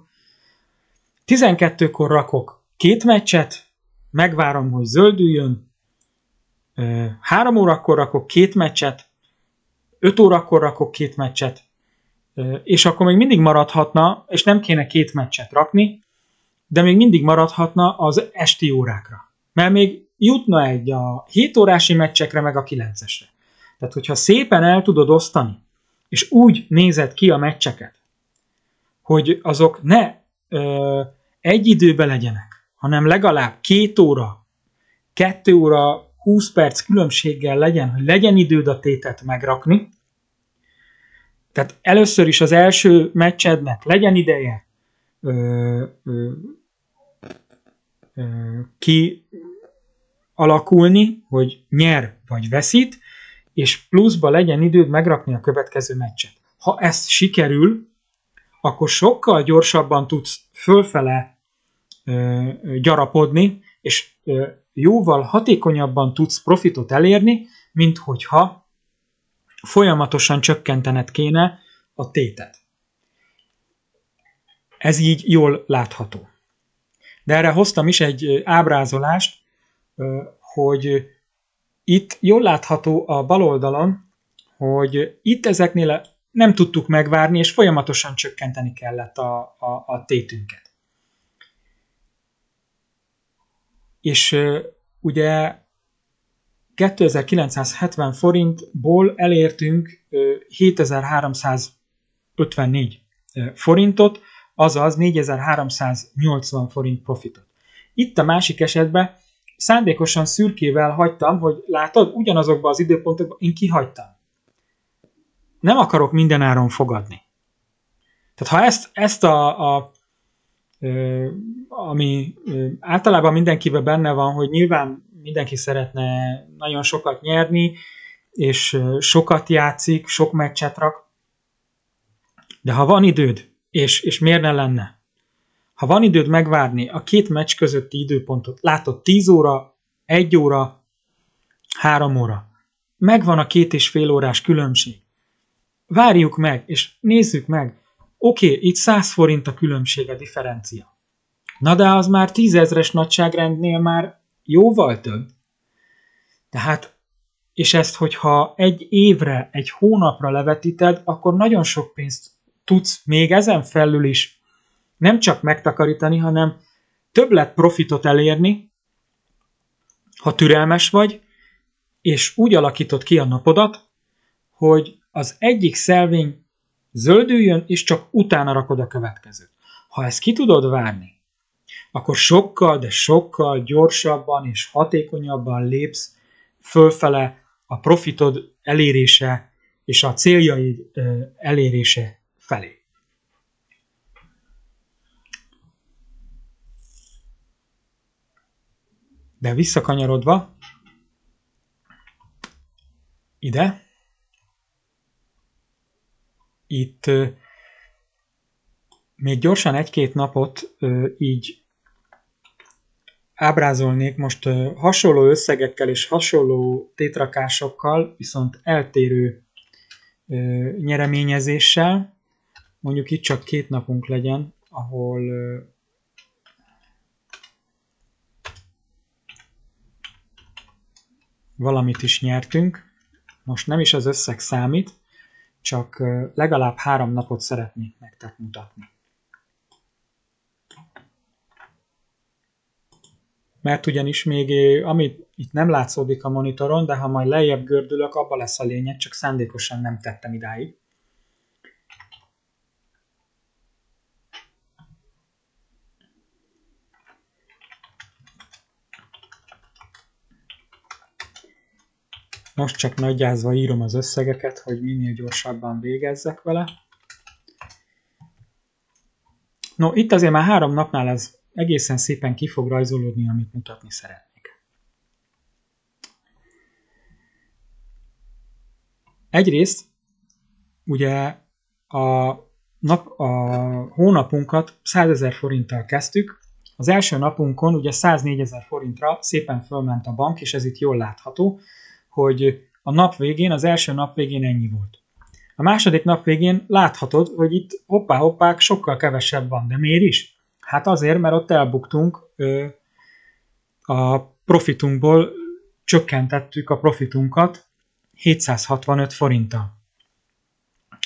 12-kor rakok 2 meccset, megvárom, hogy zöldüljön, 3 órakor rakok 2 meccset, 5 órakor rakok 2 meccset, és akkor még mindig maradhatna, és nem kéne 2 meccset rakni, de még mindig maradhatna az esti órákra. Mert még jutna egy a 7 órási meccsekre, meg a 9-esre. Tehát, hogyha szépen el tudod osztani, és úgy nézed ki a meccseket, hogy azok ne egy időben legyenek, hanem legalább 2 óra, 2 óra, 20 perc különbséggel legyen, hogy legyen időd a tétet megrakni. Tehát először is az első meccsednek legyen ideje kialakulni, hogy nyer vagy veszít, és pluszba legyen időd megrakni a következő meccset. Ha ez sikerül, akkor sokkal gyorsabban tudsz fölfele gyarapodni, és jóval hatékonyabban tudsz profitot elérni, mint hogyha folyamatosan csökkentened kéne a tétet. Ez így jól látható. De erre hoztam is egy ábrázolást, hogy itt jól látható a bal oldalon, hogy itt ezeknél nem tudtuk megvárni, és folyamatosan csökkenteni kellett a tétünket. És ugye 2970 forintból elértünk 7354 forintot, azaz 4380 forint profitot. Itt a másik esetben szándékosan szürkével hagytam, hogy látod, ugyanazokban az időpontokban én kihagytam. Nem akarok mindenáron fogadni. Tehát ha ezt ami általában mindenkiben benne van, hogy nyilván mindenki szeretne nagyon sokat nyerni, és sokat játszik, sok meccset rak, de ha van időd, és miért ne lenne? Ha van időd megvárni a 2 meccs közötti időpontot, látod 10 óra, 1 óra, 3 óra, megvan a 2,5 órás különbség. Várjuk meg, és nézzük meg. Oké, itt 100 forint a különbség, a differencia. Na de az már 10 000-es nagyságrendnél már jóval több. Tehát, és ezt, hogyha egy évre, egy hónapra levetíted, akkor nagyon sok pénzt tudsz még ezen felül is nem csak megtakarítani, hanem többlet profitot elérni, ha türelmes vagy, és úgy alakított ki a napodat, hogy az egyik szelvény zöldüljön, és csak utána rakod a következőt. Ha ezt ki tudod várni, akkor sokkal, de sokkal gyorsabban és hatékonyabban lépsz fölfele a profitod elérése és a céljaid elérése felé. De visszakanyarodva ide, itt még gyorsan egy-két napot így ábrázolnék most hasonló összegekkel és hasonló tétrakásokkal, viszont eltérő nyereményezéssel. Mondjuk itt csak 2 napunk legyen, ahol valamit is nyertünk. Most nem is az összeg számít, csak legalább 3 napot szeretnék nektek mutatni. Mert ugyanis még, amit itt nem látszódik a monitoron, de ha majd lejjebb gördülök, abba lesz a lényeg, csak szándékosan nem tettem idáig. Most csak nagyjázva írom az összegeket, hogy minél gyorsabban végezzek vele. No, itt azért már 3 napnál ez egészen szépen ki fog rajzolódni, amit mutatni szeretnék. Egyrészt ugye a hónapunkat 100 000 forinttal kezdtük. Az első napunkon ugye 104 000 forintra szépen fölment a bank, és ez itt jól látható, hogy a nap végén, az első nap végén ennyi volt. A második nap végén láthatod, hogy itt hoppá-hoppák sokkal kevesebb van, de miért is? Hát azért, mert ott elbuktunk, a profitunkból csökkentettük a profitunkat 765 forinttal.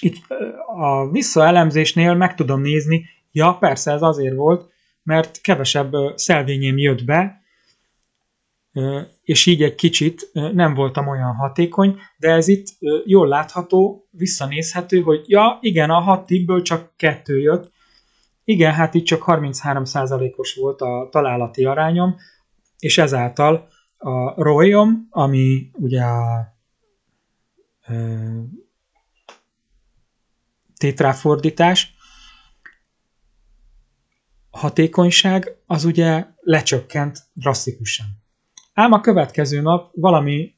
Itt a visszaelemzésnél meg tudom nézni, ja persze ez azért volt, mert kevesebb szelvényém jött be, és így egy kicsit nem voltam olyan hatékony, de ez itt jól látható, visszanézhető, hogy ja, igen, a 6 tippből csak 2 jött. Igen, hát itt csak 33%-os volt a találati arányom, és ezáltal a ROI-om, ami ugye a tétráfordítás, hatékonyság, az ugye lecsökkent drasztikusan. Ám a következő nap valami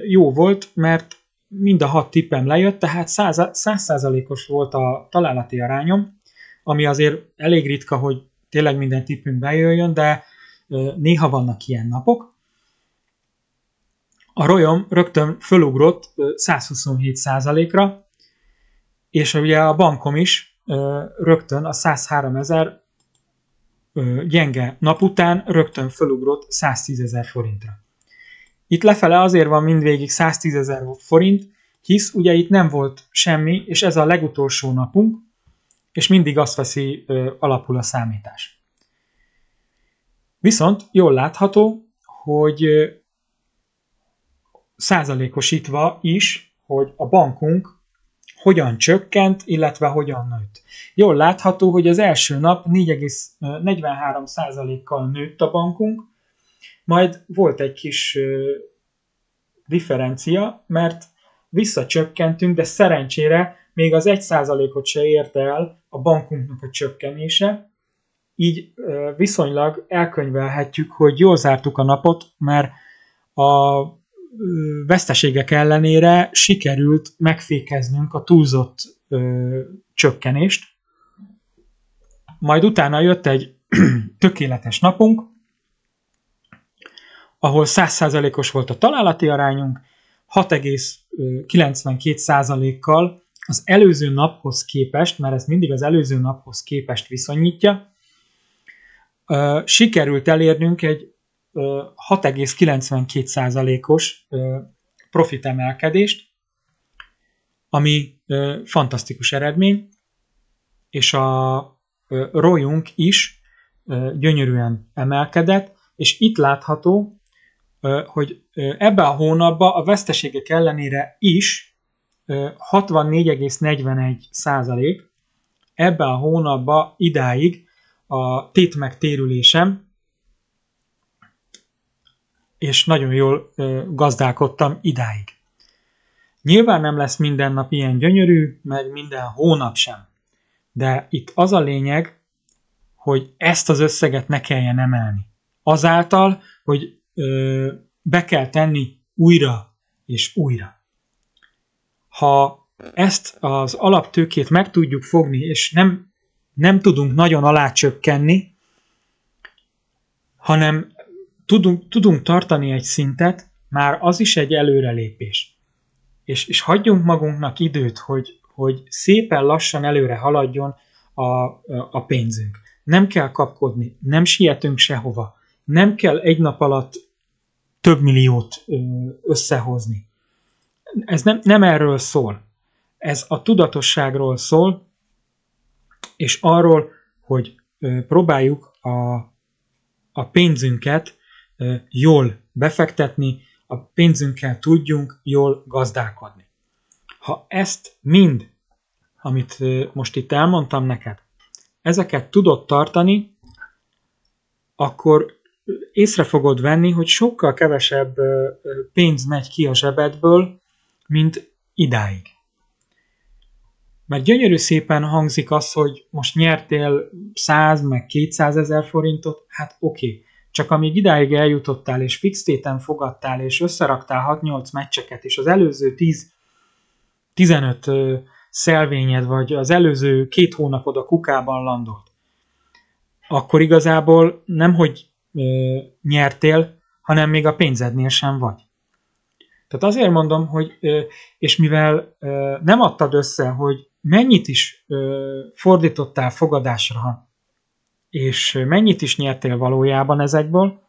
jó volt, mert mind a 6 tippem lejött, tehát 100%-os volt a találati arányom, ami azért elég ritka, hogy tényleg minden tippünk bejöjjön, de néha vannak ilyen napok. A ROI-om rögtön fölugrott 127%-ra, és ugye a bankom is rögtön a 103 000 gyenge nap után rögtön fölugrott 110 000 forintra. Itt lefele azért van mindvégig 110 000 forint, hisz ugye itt nem volt semmi, és ez a legutolsó napunk, és mindig azt veszi alapul a számítás. Viszont jól látható, hogy százalékosítva is, hogy a bankunk hogyan csökkent, illetve hogyan nőtt. Jól látható, hogy az első nap 4,43%-kal nőtt a bankunk, majd volt egy kis differencia, mert visszacsökkentünk, de szerencsére még az 1%-ot se érte el a bankunknak a csökkenése, így viszonylag elkönyvelhetjük, hogy jól zártuk a napot, mert a veszteségek ellenére sikerült megfékeznünk a túlzott csökkenést. Majd utána jött egy tökéletes napunk, ahol 100%-os volt a találati arányunk, 6,92%-kal az előző naphoz képest, mert ez mindig az előző naphoz képest viszonyítja, sikerült elérnünk egy 6,92%-os profitemelkedést, ami fantasztikus eredmény, és a ROI-unk is gyönyörűen emelkedett, és itt látható, hogy ebben a hónapban a veszteségek ellenére is 64,41% ebben a hónapban idáig a tétmegtérülésem, és nagyon jól gazdálkodtam idáig. Nyilván nem lesz minden nap ilyen gyönyörű, meg minden hónap sem. De itt az a lényeg, hogy ezt az összeget ne kelljen emelni. Azáltal, hogy be kell tenni újra és újra. Ha ezt az alaptőkét meg tudjuk fogni, és nem tudunk nagyon alácsökkenni, hanem tudunk tartani egy szintet, már az is egy előrelépés. És hagyjunk magunknak időt, hogy szépen lassan előre haladjon a pénzünk. Nem kell kapkodni, nem sietünk sehova, nem kell egy nap alatt több milliót összehozni. Ez nem erről szól. Ez a tudatosságról szól, és arról, hogy próbáljuk a pénzünket jól befektetni, a pénzünkkel tudjunk jól gazdálkodni. Ha ezt mind, amit most itt elmondtam neked, ezeket tudod tartani, akkor észre fogod venni, hogy sokkal kevesebb pénz megy ki a zsebedből, mint idáig. Mert gyönyörű szépen hangzik az, hogy most nyertél 100 meg 200 ezer forintot, hát oké. Csak amíg idáig eljutottál, és fix téten fogadtál, és összeraktál 6-8 meccseket, és az előző 10-15 szelvényed, vagy az előző 2 hónapod a kukában landolt, akkor igazából nemhogy nyertél, hanem még a pénzednél sem vagy. Tehát azért mondom, hogy, és mivel nem adtad össze, hogy mennyit is fordítottál fogadásra, és mennyit is nyertél valójában ezekből,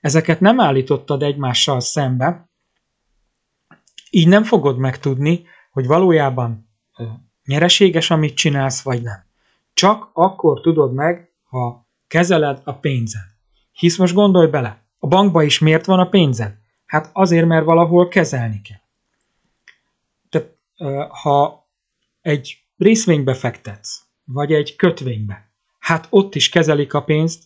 ezeket nem állítottad egymással szembe, így nem fogod megtudni, hogy valójában nyereséges, amit csinálsz, vagy nem. Csak akkor tudod meg, ha kezeled a pénzed. Hisz most gondolj bele, a bankban is miért van a pénzed? Hát azért, mert valahol kezelni kell. Tehát ha egy részvénybe fektetsz, vagy egy kötvénybe, hát ott is kezelik a pénzt,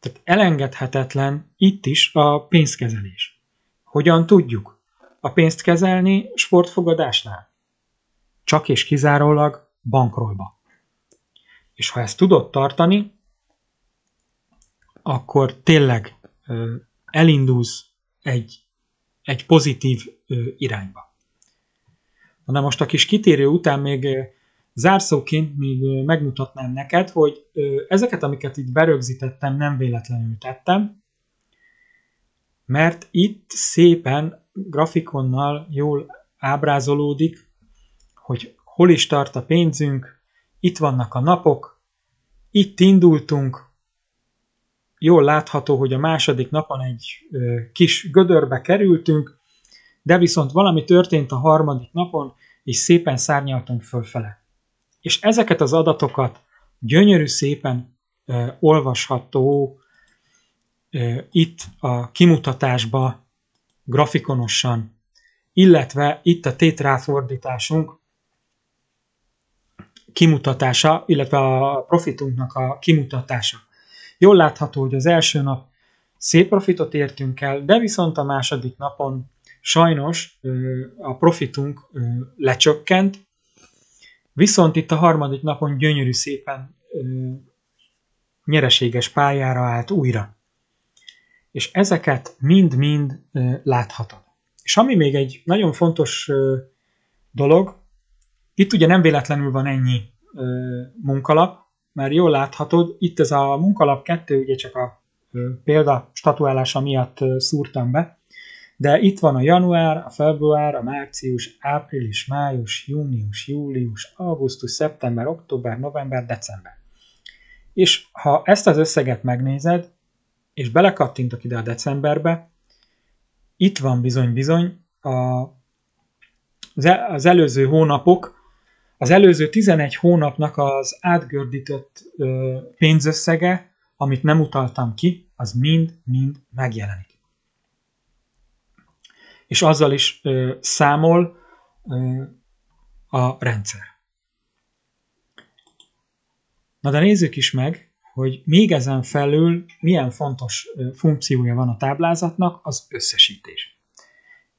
tehát elengedhetetlen itt is a pénzkezelés. Hogyan tudjuk a pénzt kezelni sportfogadásnál? Csak és kizárólag bankrolba. És ha ezt tudod tartani, akkor tényleg elindulsz egy pozitív irányba. Na most a kis kitérő után még zárszóként még megmutatnám neked, hogy ezeket, amiket itt berögzítettem, nem véletlenül tettem, mert itt szépen grafikonnal jól ábrázolódik, hogy hol is tart a pénzünk, itt vannak a napok, itt indultunk, jól látható, hogy a második napon egy kis gödörbe kerültünk, de viszont valami történt a harmadik napon, és szépen szárnyaltunk fölfele. És ezeket az adatokat gyönyörű szépen olvasható itt a kimutatásba grafikonosan, illetve itt a tétráfordításunk kimutatása, illetve a profitunknak a kimutatása. Jól látható, hogy az első nap szép profitot értünk el, de viszont a második napon sajnos a profitunk lecsökkent, viszont itt a harmadik napon gyönyörű szépen nyereséges pályára állt újra. És ezeket mind-mind láthatod. És ami még egy nagyon fontos dolog, itt ugye nem véletlenül van ennyi munkalap, mert jól láthatod, itt ez a munkalap 2, ugye csak a példa statuálása miatt szúrtam be, de itt van a január, a február, a március, április, május, június, július, augusztus, szeptember, október, november, december. És ha ezt az összeget megnézed, és belekattintok ide a decemberbe, itt van bizony-bizony az előző hónapok, az előző 11 hónapnak az átgördített pénzösszege, amit nem utaltam ki, az mind-mind megjelenik. és azzal is számol a rendszer. Na de nézzük is meg, hogy még ezen felül milyen fontos funkciója van a táblázatnak, az összesítés.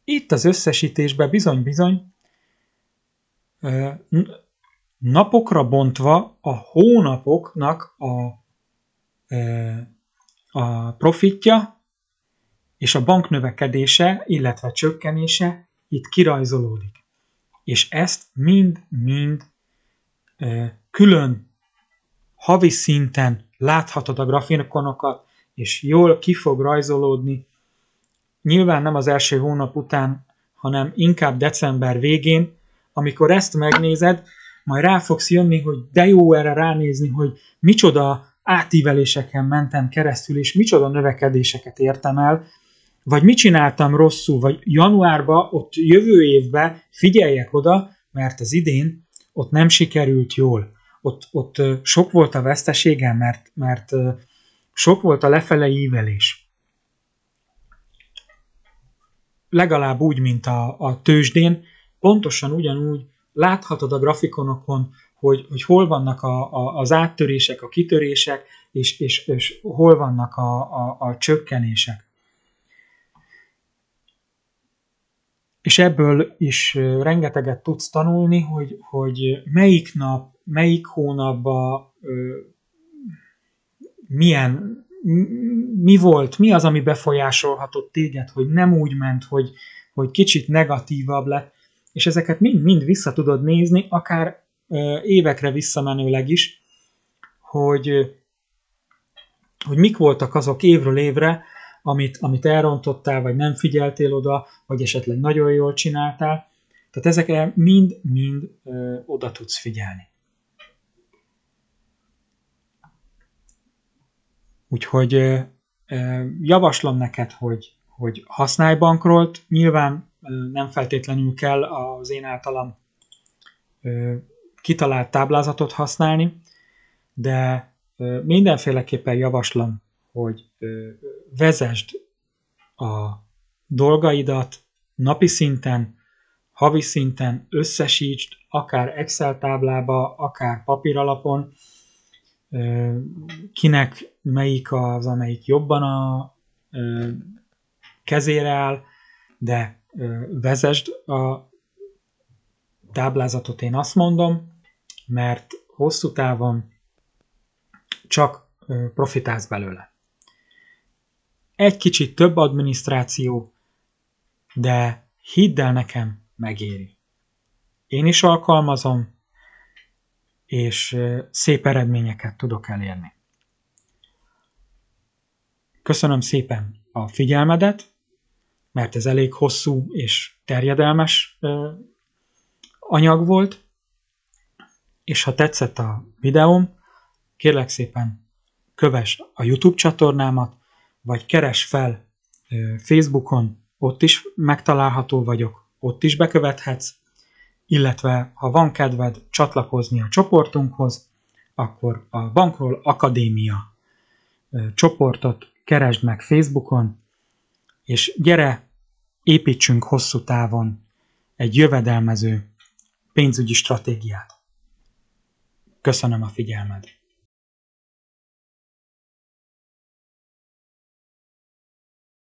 Itt az összesítésben bizony-bizony napokra bontva a hónapoknak a profitja és a bank növekedése, illetve csökkenése itt kirajzolódik. És ezt mind-mind külön havi szinten láthatod a grafikonokat, és jól ki fog rajzolódni. Nyilván nem az első hónap után, hanem inkább december végén, amikor ezt megnézed, majd rá fogsz jönni, hogy de jó erre ránézni, hogy micsoda átíveléseken mentem keresztül, és micsoda növekedéseket értem el, vagy mit csináltam rosszul, vagy januárban, ott jövő évben figyeljek oda, mert az idén ott nem sikerült jól. Ott sok volt a veszteségem, mert sok volt a lefele ívelés. Legalább úgy, mint a tőzsdén, pontosan ugyanúgy láthatod a grafikonokon, hogy hol vannak az áttörések, a kitörések, és hol vannak a csökkenések. És ebből is rengeteget tudsz tanulni, hogy melyik nap, melyik hónapban mi volt, mi az, ami befolyásolhatott téged, hogy nem úgy ment, hogy kicsit negatívabb lett, és ezeket mind vissza tudod nézni, akár évekre visszamenőleg is, hogy mik voltak azok évről évre, amit elrontottál, vagy nem figyeltél oda, vagy esetleg nagyon jól csináltál. Tehát ezekre mind oda tudsz figyelni. Úgyhogy javaslom neked, hogy használj bankrolt. Nyilván nem feltétlenül kell az én általam kitalált táblázatot használni, de mindenféleképpen javaslom, hogy vezesd a dolgaidat napi szinten, havi szinten, összesítsd, akár Excel táblába, akár papíralapon, kinek melyik az, amelyik jobban a kezére áll, de vezesd a táblázatot, én azt mondom, mert hosszú távon csak profitálsz belőle. Egy kicsit több adminisztráció, de hidd el nekem, megéri. Én is alkalmazom, és szép eredményeket tudok elérni. Köszönöm szépen a figyelmedet, mert ez elég hosszú és terjedelmes anyag volt, és ha tetszett a videóm, kérlek szépen kövess a YouTube csatornámat, vagy keresd fel Facebookon, ott is megtalálható vagyok, ott is bekövethetsz, illetve ha van kedved csatlakozni a csoportunkhoz, akkor a Bankroll Akadémia csoportot keresd meg Facebookon, és gyere, építsünk hosszú távon egy jövedelmező pénzügyi stratégiát. Köszönöm a figyelmed!